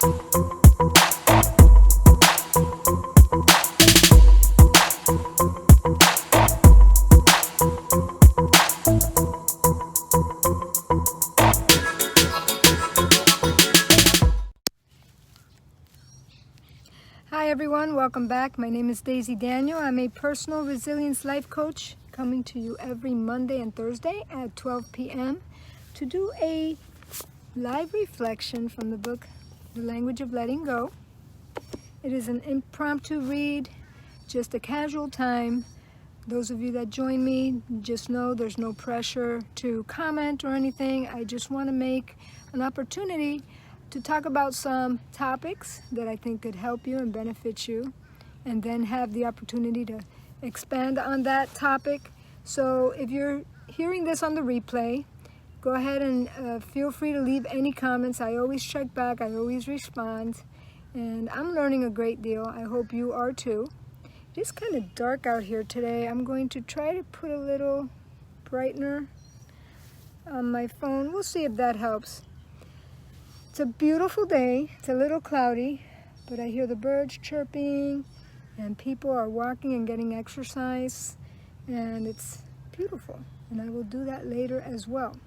Hi everyone, welcome back. My name is Daisy Daniel. I'm a personal resilience life coach coming to you every Monday and Thursday at 12 p.m. to do a live reflection from the book, The Language of Letting Go. It is an impromptu read, just a casual time. Those of you that join me, just know there's no pressure to comment or anything. I just want to make an opportunity to talk about some topics that I think could help you and benefit you, and then have the opportunity to expand on that topic. So if you're hearing this on the replay, go ahead and feel free to leave any comments. I always check back, I always respond, and I'm learning a great deal. I hope you are too. It is kind of dark out here today. I'm going to try to put a little brightener on my phone. We'll see if that helps. It's a beautiful day. It's a little cloudy, but I hear the birds chirping and people are walking and getting exercise, and it's beautiful, and I will do that later as well.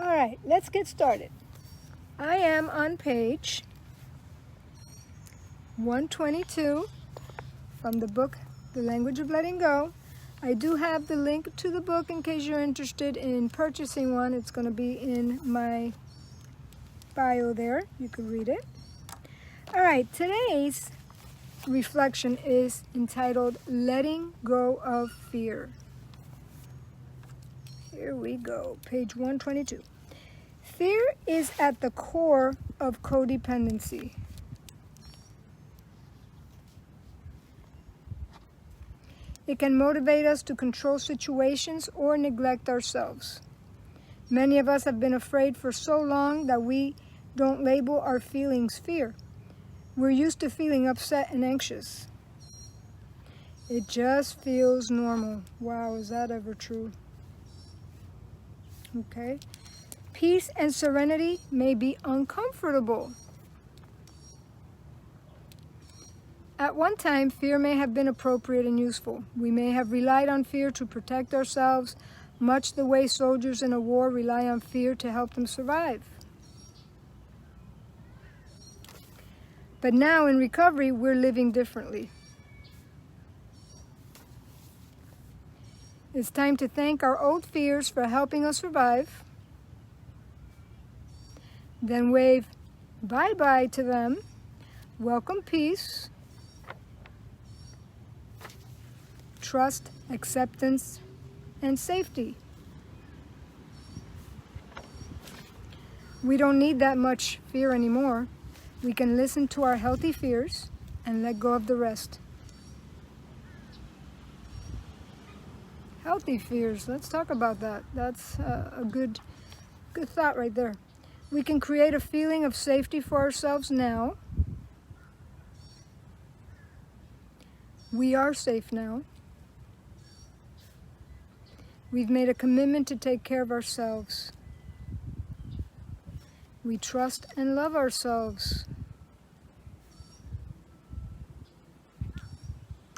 All right, let's get started. I am on page 122 from the book, The Language of Letting Go. I do have the link to the book in case you're interested in purchasing one. It's going to be in my bio there. You can read it. All right, today's reflection is entitled Letting Go of Fear. Here we go, page 122. Fear is at the core of codependency. It can motivate us to control situations or neglect ourselves. Many of us have been afraid for so long that we don't label our feelings fear. We're used to feeling upset and anxious. It just feels normal. Wow, is that ever true? Okay. Peace and serenity may be uncomfortable. At one time, fear may have been appropriate and useful. We may have relied on fear to protect ourselves, much the way soldiers in a war rely on fear to help them survive. But now in recovery, we're living differently. It's time to thank our old fears for helping us survive, then wave bye-bye to them, welcome peace, trust, acceptance, and safety. We don't need that much fear anymore. We can listen to our healthy fears and let go of the rest. Healthy fears, let's talk about that. That's a good thought right there. We can create a feeling of safety for ourselves now. We are safe now. We've made a commitment to take care of ourselves. We trust and love ourselves.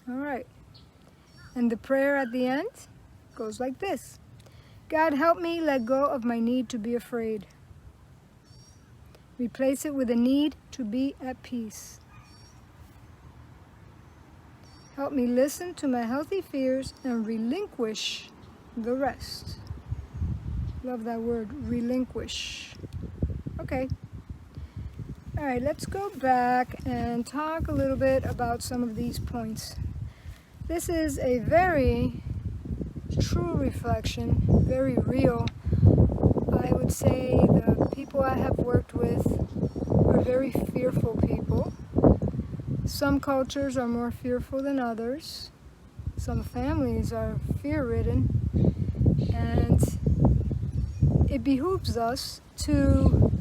All right. And the prayer at the end goes like this. God, help me let go of my need to be afraid. Replace it with a need to be at peace. Help me listen to my healthy fears and relinquish the rest. Love that word, relinquish. Okay. All right, let's go back and talk a little bit about some of these points. This is a very true reflection, very real. I would say the people I have worked with are very fearful people. Some cultures are more fearful than others. Some families are fear-ridden. And it behooves us to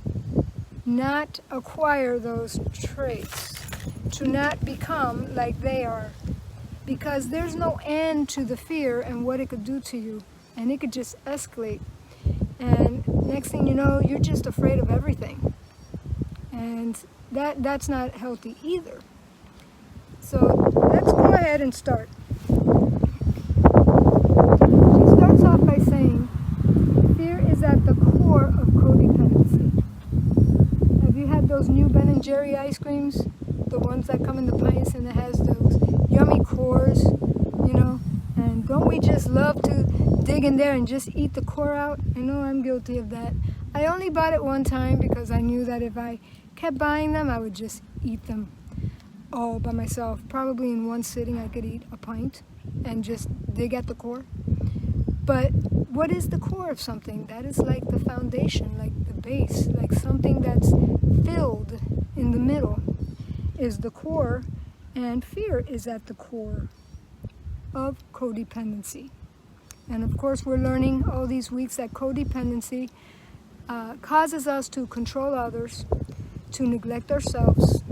not acquire those traits, to not become like they are, because there's no end to the fear and what it could do to you, and it could just escalate, and next thing you know, you're just afraid of everything, And that's not healthy either. So let's go ahead and start. She starts off by saying, fear is at the core of codependency. Have you had those new Ben & Jerry ice creams? The ones that come in the pints and it has those yummy cores, you know? And don't we just love to dig in there and just eat the core out? I know I'm guilty of that. I only bought it one time because I knew that if I kept buying them, I would just eat them all by myself. Probably in one sitting I could eat a pint and just dig at the core. But what is the core of something? That is like the foundation, like the base, like something that's filled in the middle is the core, and fear is at the core of codependency. And of course we're learning all these weeks that codependency causes us to control others, to neglect ourselves,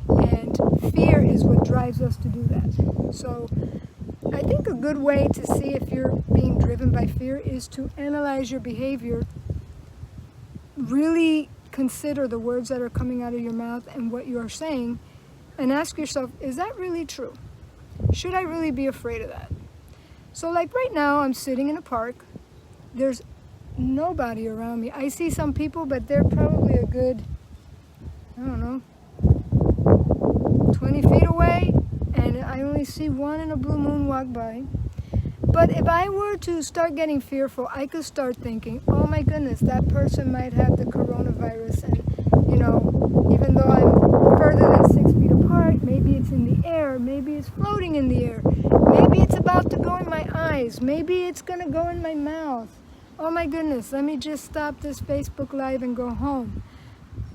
and fear is what drives us to do that. So I think a good way to see if you're being driven by fear is to analyze your behavior, really consider the words that are coming out of your mouth and what you are saying, and ask yourself, is that really true? Should I really be afraid of that? So like right now, I'm sitting in a park. There's nobody around me. I see some people, but they're probably a good, I don't know, 20 feet away, and I only see one in a blue moon walk by. But if I were to start getting fearful, I could start thinking, oh my goodness, that person might have the coronavirus, and you know, even though I'm further than 6 feet apart, maybe it's in the air, maybe it's floating in the air, maybe it's about to go in my eyes, maybe it's gonna go in my mouth. Oh my goodness, let me just stop this Facebook Live and go home.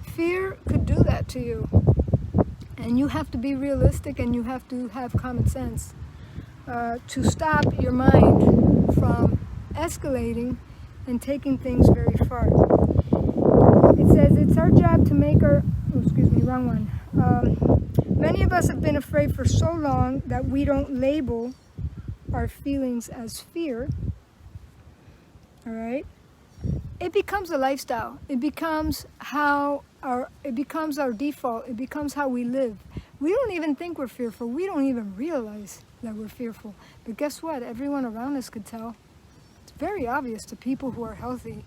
Fear could do that to you. And you have to be realistic, and you have to have common sense to stop your mind from escalating and taking things very far. It says it's our job to make our, wrong one. Many of us have been afraid for so long that we don't label our feelings as fear. All right? It becomes a lifestyle. It becomes our default. It becomes how we live. We don't even think we're fearful. We don't even realize that we're fearful. But guess what? Everyone around us could tell. It's very obvious to people who are healthy.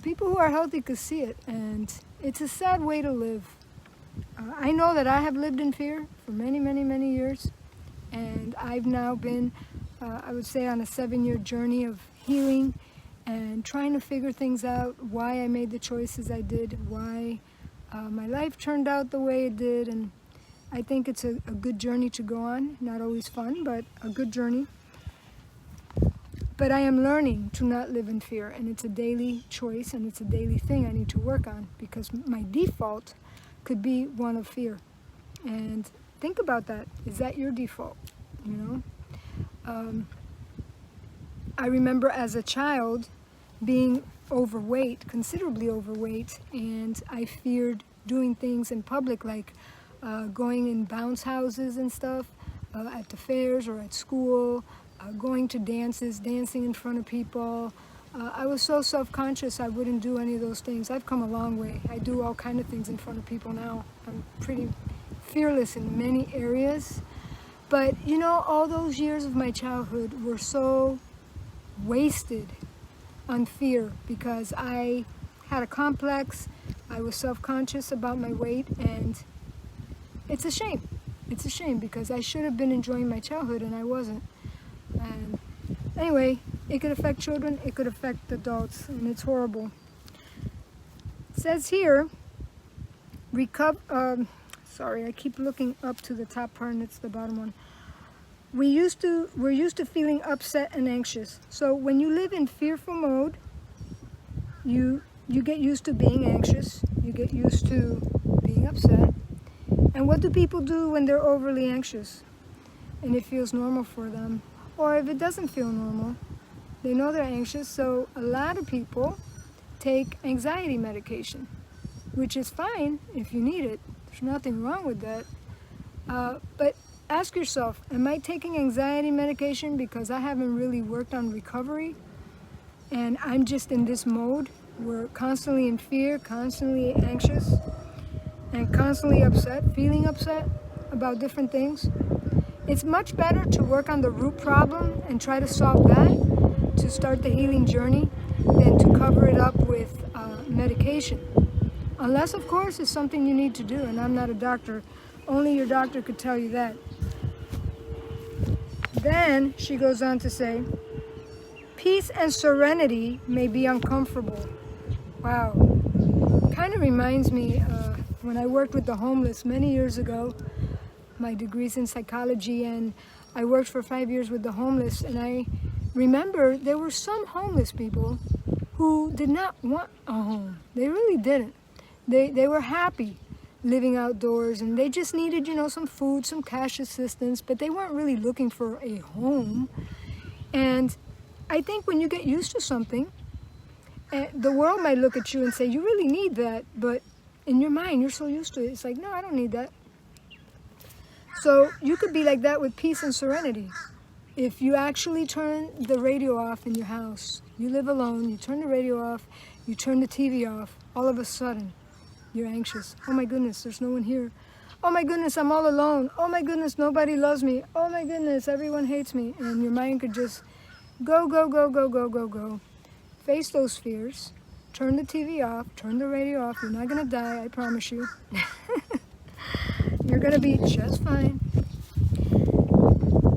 People who are healthy could see it, and it's a sad way to live. I know that I have lived in fear for many, many, many years, and I've now been, I would say, on a 7-year journey of healing and trying to figure things out, why I made the choices I did, why my life turned out the way it did, and I think it's a good journey to go on. Not always fun, but a good journey. But I am learning to not live in fear, and it's a daily choice, and it's a daily thing I need to work on, because my default could be one of fear. And think about that. Is that your default? You know? I remember as a child being overweight, considerably overweight, and I feared doing things in public, like going in bounce houses and stuff, at the fairs or at school, going to dances, dancing in front of people. I was so self-conscious I wouldn't do any of those things. I've come a long way. I do all kinds of things in front of people now. I'm pretty fearless in many areas. But you know, all those years of my childhood were so wasted on fear, because I had a complex, I was self-conscious about my weight, and it's a shame. It's a shame, because I should have been enjoying my childhood and I wasn't. And anyway, it could affect children, it could affect adults, and it's horrible. It says here, sorry, I keep looking up to the top part and it's the bottom one. We're used to feeling upset and anxious. So when you live in fearful mode, you get used to being anxious, you get used to being upset. And what do people do when they're overly anxious and it feels normal for them? Or if it doesn't feel normal, they know they're anxious, so a lot of people take anxiety medication, which is fine if you need it. There's nothing wrong with that. But ask yourself, am I taking anxiety medication because I haven't really worked on recovery and I'm just in this mode We're constantly in fear, constantly anxious, and constantly upset, feeling upset about different things. It's much better to work on the root problem and try to solve that, to start the healing journey, than to cover it up with medication. Unless, of course, it's something you need to do, and I'm not a doctor. Only your doctor could tell you that. Then she goes on to say, peace and serenity may be uncomfortable. Wow. Kind of reminds me when I worked with the homeless many years ago. My degree's in psychology, and I worked for 5 years with the homeless, and I remember there were some homeless people who did not want a home. They really didn't. They were happy living outdoors, and they just needed, some food, some cash assistance, but they weren't really looking for a home. And I think when you get used to something, the world might look at you and say, you really need that, but in your mind, you're so used to it. It's like, no, I don't need that. So you could be like that with peace and serenity. If you actually turn the radio off in your house, you live alone, you turn the radio off, you turn the TV off, all of a sudden, you're anxious. Oh my goodness, there's no one here. Oh my goodness, I'm all alone. Oh my goodness, nobody loves me. Oh my goodness, everyone hates me. And your mind could just go, go, go, go, go, go, go. Face those fears. Turn the TV off. Turn the radio off. You're not going to die, I promise you. You're going to be just fine.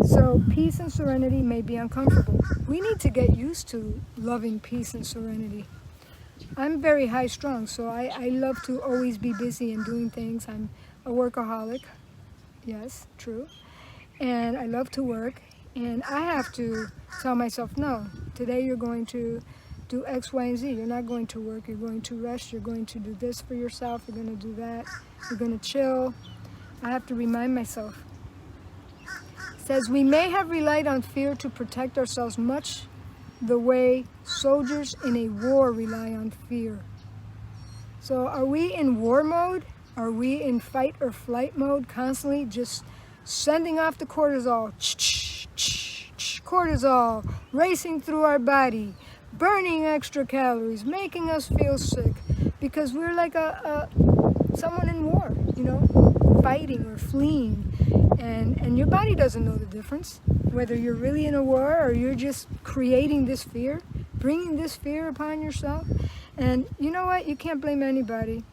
So peace and serenity may be uncomfortable. We need to get used to loving peace and serenity. I'm very high strung, so I love to always be busy and doing things. I'm a workaholic. Yes, true. And I love to work. And I have to tell myself, no, today you're going to do X, Y, and Z. You're not going to work. You're going to rest. You're going to do this for yourself. You're going to do that. You're going to chill. I have to remind myself. It says, we may have relied on fear to protect ourselves much the way soldiers in a war rely on fear. So are we in war mode? Are we in fight or flight mode, constantly just sending off the cortisol, cortisol racing through our body, burning extra calories, making us feel sick, because we're like someone in war, fighting or fleeing, and your body doesn't know the difference, whether you're really in a war or you're just creating this fear, bringing this fear upon yourself. And you know what? You can't blame anybody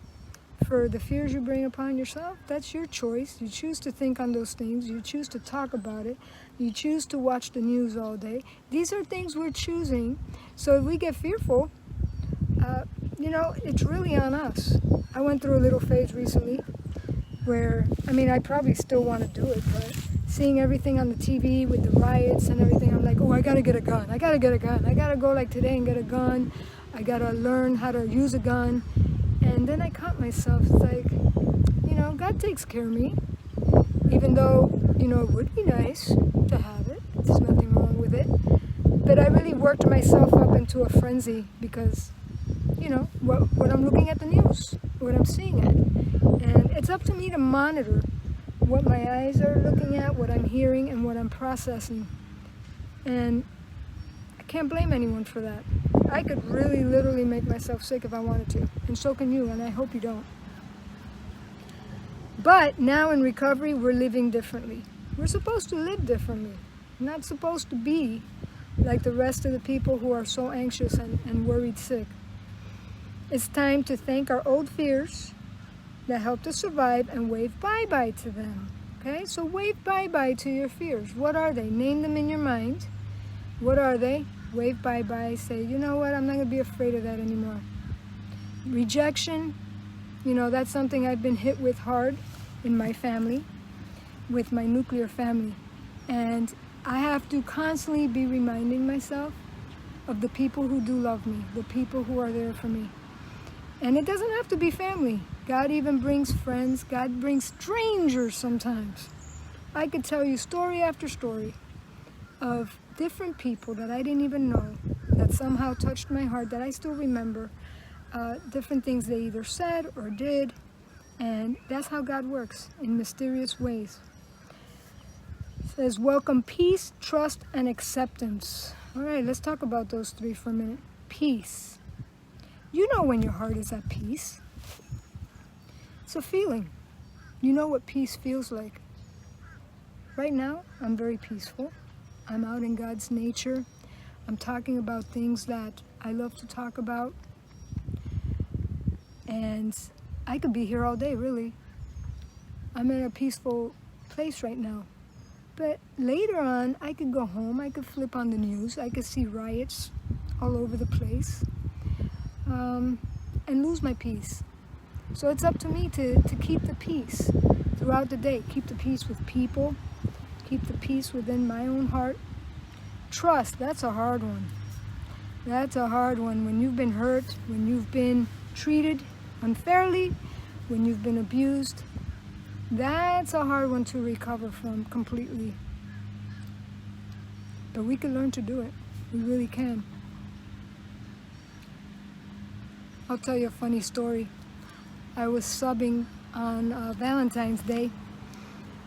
for the fears you bring upon yourself. That's your choice. You choose to think on those things. You choose to talk about it. You choose to watch the news all day. These are things we're choosing. So if we get fearful, it's really on us. I went through a little phase recently where, I probably still want to do it, but seeing everything on the TV with the riots and everything, I'm like, oh, I got to get a gun. I got to get a gun. I got to go like today and get a gun. I got to learn how to use a gun. And then I caught myself, it's like, God takes care of me. Even though, it would be nice to have it. There's nothing wrong with it. But I really worked myself up into a frenzy because, what I'm looking at the news, what I'm seeing it. And it's up to me to monitor what my eyes are looking at, what I'm hearing, and what I'm processing. And I can't blame anyone for that. I could really literally make myself sick if I wanted to, and so can you, and I hope you don't. But now in recovery, we're living differently. We're supposed to live differently. We're not supposed to be like the rest of the people who are so anxious and worried sick. It's time to thank our old fears that helped us survive and wave bye-bye to them. Okay, so wave bye-bye to your fears. What are they? Name them in your mind. What are they? Wave bye-bye. Say, you know what? I'm not going to be afraid of that anymore. Rejection, that's something I've been hit with hard in my family, with my nuclear family. And I have to constantly be reminding myself of the people who do love me, the people who are there for me. And it doesn't have to be family. God even brings friends. God brings strangers sometimes. I could tell you story after story of different people that I didn't even know that somehow touched my heart, that I still remember. Different things they either said or did. And that's how God works, in mysterious ways. It says, welcome peace, trust, and acceptance. All right, let's talk about those three for a minute. Peace. You know when your heart is at peace. It's a feeling. You know what peace feels like. Right now, I'm very peaceful. I'm out in God's nature. I'm talking about things that I love to talk about. And I could be here all day, really. I'm in a peaceful place right now. But later on, I could go home, I could flip on the news, I could see riots all over the place, and lose my peace. So it's up to me to keep the peace throughout the day. Keep the peace with people, keep the peace within my own heart. Trust, that's a hard one. That's a hard one. When you've been hurt, when you've been treated unfairly, when you've been abused, that's a hard one to recover from completely. But we can learn to do it. We really can. I'll tell you a funny story. I was subbing on Valentine's Day,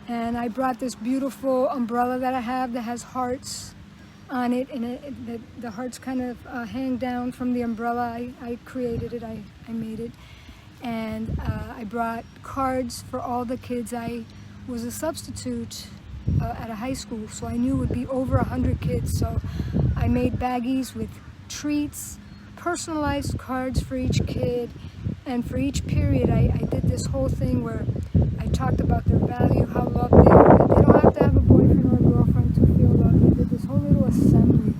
and I brought this beautiful umbrella that I have that has hearts on it, and the hearts kind of hang down from the umbrella. I created it, I made it. And I brought cards for all the kids. I was a substitute at a high school, so I knew it would be over 100 kids. So I made baggies with treats, personalized cards for each kid, and for each period I did this whole thing where I talked about their value, how loved they are, that they don't have to have a boyfriend or a girlfriend to feel loved. I did this whole little assembly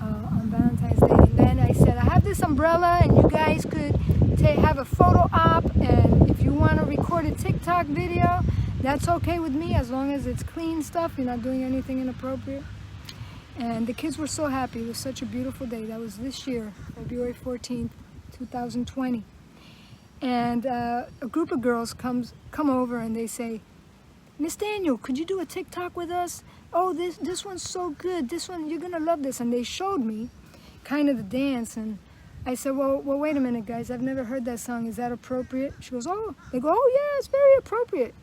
on Valentine's Day, and then I said, I have this umbrella and you guys could have a photo op, and if you want to record a TikTok video, that's okay with me as long as it's clean stuff, you're not doing anything inappropriate. And the kids were so happy. It was such a beautiful day. That was this year, February 14th, 2020. And a group of girls come over and they say, Miss Daniel, could you do a TikTok with us? Oh, this one's so good. This one, you're gonna love this. And they showed me kind of the dance, and I said, well, wait a minute, guys. I've never heard that song. Is that appropriate? She goes, oh. They go, oh, yeah, it's very appropriate.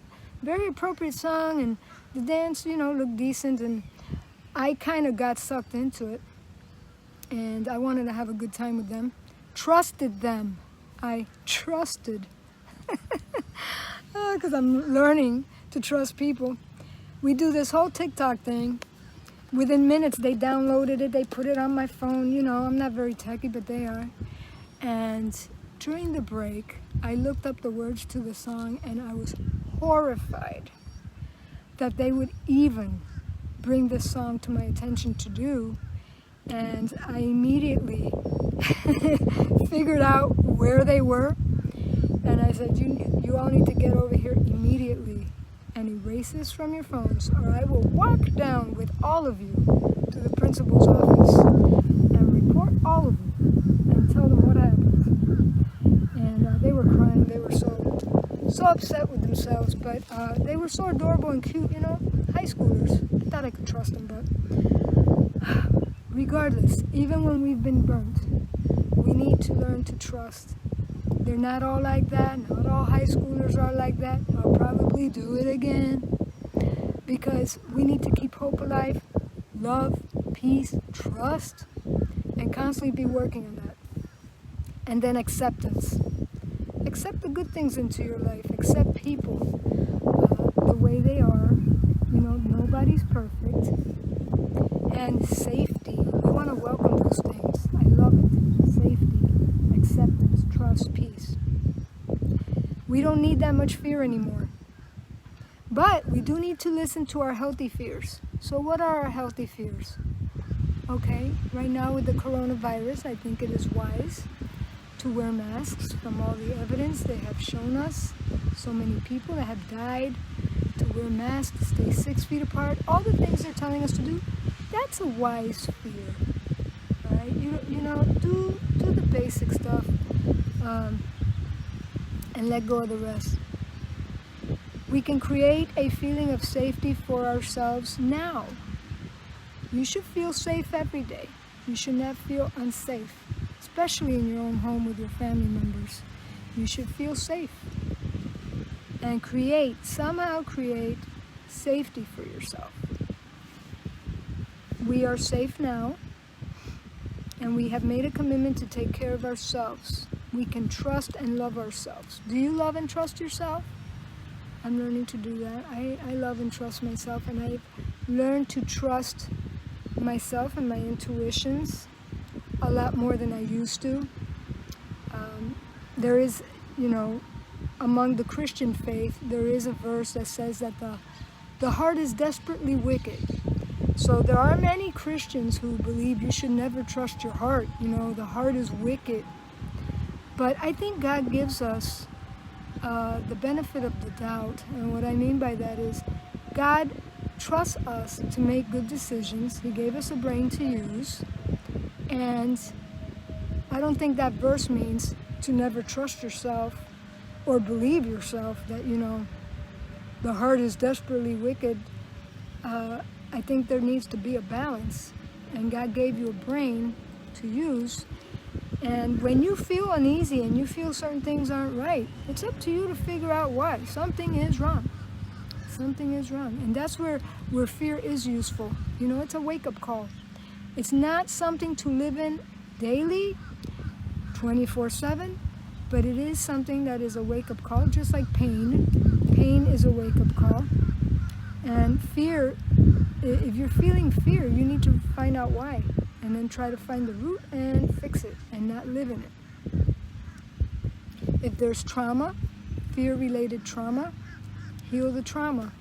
Very appropriate song, and the dance, looked decent, and I kind of got sucked into it, and I wanted to have a good time with them. Trusted them. I trusted. Because I'm learning to trust people. We do this whole TikTok thing. Within minutes, they downloaded it, they put it on my phone. I'm not very techy, but they are. And during the break, I looked up the words to the song, and I was horrified that they would even bring this song to my attention to do. And I immediately figured out where they were. And I said, you all need to get over here immediately and erase this from your phones, or I will walk down with all of you to the principal's office and report all of you and tell them what happened. And they were crying. They were so upset with themselves, but they were so adorable and cute, high schoolers. I thought I could trust them, but regardless, even when we've been burnt, we need to learn to trust. They're not all like that. Not all high schoolers are like that. I'll probably do it again. Because we need to keep hope alive, love, peace, trust, and constantly be working on that. And then acceptance. Accept the good things into your life. Accept people the way they are. Nobody's perfect. And safety. We want to welcome those things. I love it. Safety, acceptance, trust, peace. We don't need that much fear anymore. But we do need to listen to our healthy fears. So what are our healthy fears? Okay, right now with the coronavirus, I think it is wise to wear masks from all the evidence they have shown us. So many people that have died, to wear masks, stay 6 feet apart, all the things they're telling us to do, that's a wise fear. Right? Do the basic stuff and let go of the rest. We can create a feeling of safety for ourselves now. You should feel safe every day. You should not feel unsafe, especially in your own home with your family members. You should feel safe and somehow create safety for yourself. We are safe now. and we have made a commitment to take care of ourselves, we can trust and love ourselves. Do you love and trust yourself? I'm learning to do that. I love and trust myself, and I've learned to trust myself and my intuitions a lot more than I used to. There is, among the Christian faith, there is a verse that says that the heart is desperately wicked. So there are many Christians who believe you should never trust your heart. The heart is wicked. But I think God gives us the benefit of the doubt. And what I mean by that is God trusts us to make good decisions. He gave us a brain to use. And I don't think that verse means to never trust yourself or believe yourself that, the heart is desperately wicked. I think there needs to be a balance. And God gave you a brain to use. And when you feel uneasy and you feel certain things aren't right, it's up to you to figure out why. Something is wrong. Something is wrong. And that's where fear is useful. It's a wake-up call. It's not something to live in daily, 24/7, but it is something that is a wake-up call, just like pain. Pain is a wake-up call. And fear, if you're feeling fear, you need to find out why, and then try to find the root and fix it and not live in it. If there's trauma, fear-related trauma, heal the trauma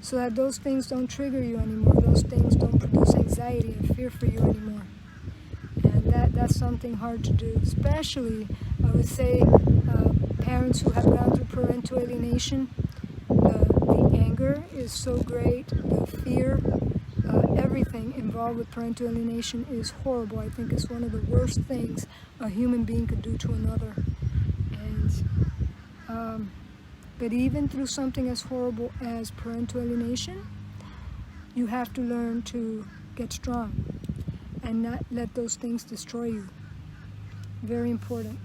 so that those things don't trigger you anymore. Those things don't produce anxiety and fear for you anymore. And that's something hard to do, especially, I would say, parents who have gone through parental alienation. The anger is so great, the fear, everything involved with parental alienation is horrible. I think it's one of the worst things a human being could do to another. And but even through something as horrible as parental alienation, you have to learn to get strong and not let those things destroy you. Very important.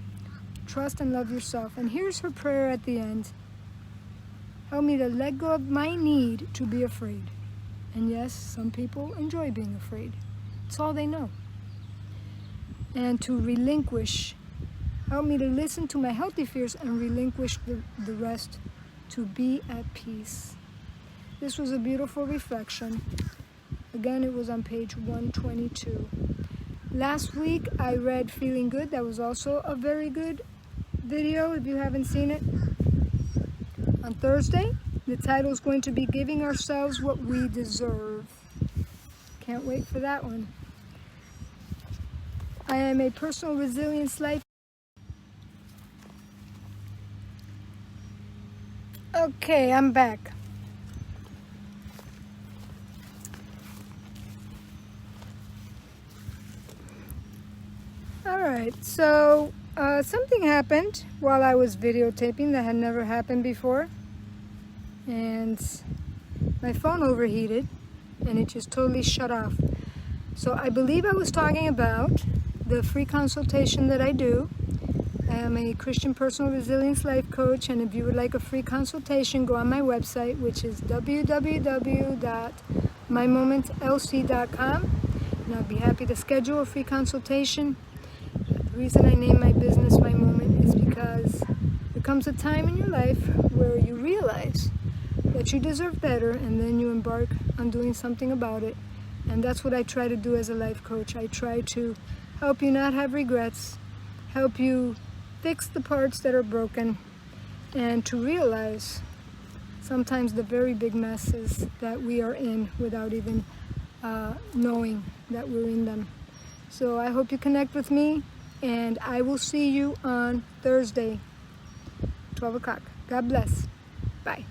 Trust and love yourself. And here's her prayer at the end. Help me to let go of my need to be afraid. And yes, some people enjoy being afraid. It's all they know. And to relinquish. Help me to listen to my healthy fears and relinquish the rest, to be at peace. This was a beautiful reflection. Again, it was on page 122. Last week, I read Feeling Good. That was also a very good video, if you haven't seen it. On Thursday, the title is going to be Giving Ourselves What We Deserve. Can't wait for that one. I am a personal resilience life. Okay, I'm back. Alright, so something happened while I was videotaping that had never happened before. And my phone overheated and it just totally shut off. So I believe I was talking about the free consultation that I do. I am a Christian personal resilience life coach, and if you would like a free consultation, go on my website, which is www.mymomentlc.com, and I'll be happy to schedule a free consultation. The reason I name my business My Moment is because there comes a time in your life where you realize that you deserve better, and then you embark on doing something about it. And that's what I try to do as a life coach. I try to help you not have regrets, help you fix the parts that are broken, and to realize sometimes the very big messes that we are in without even knowing that we're in them. So I hope you connect with me, and I will see you on Thursday, 12 o'clock. God bless. Bye.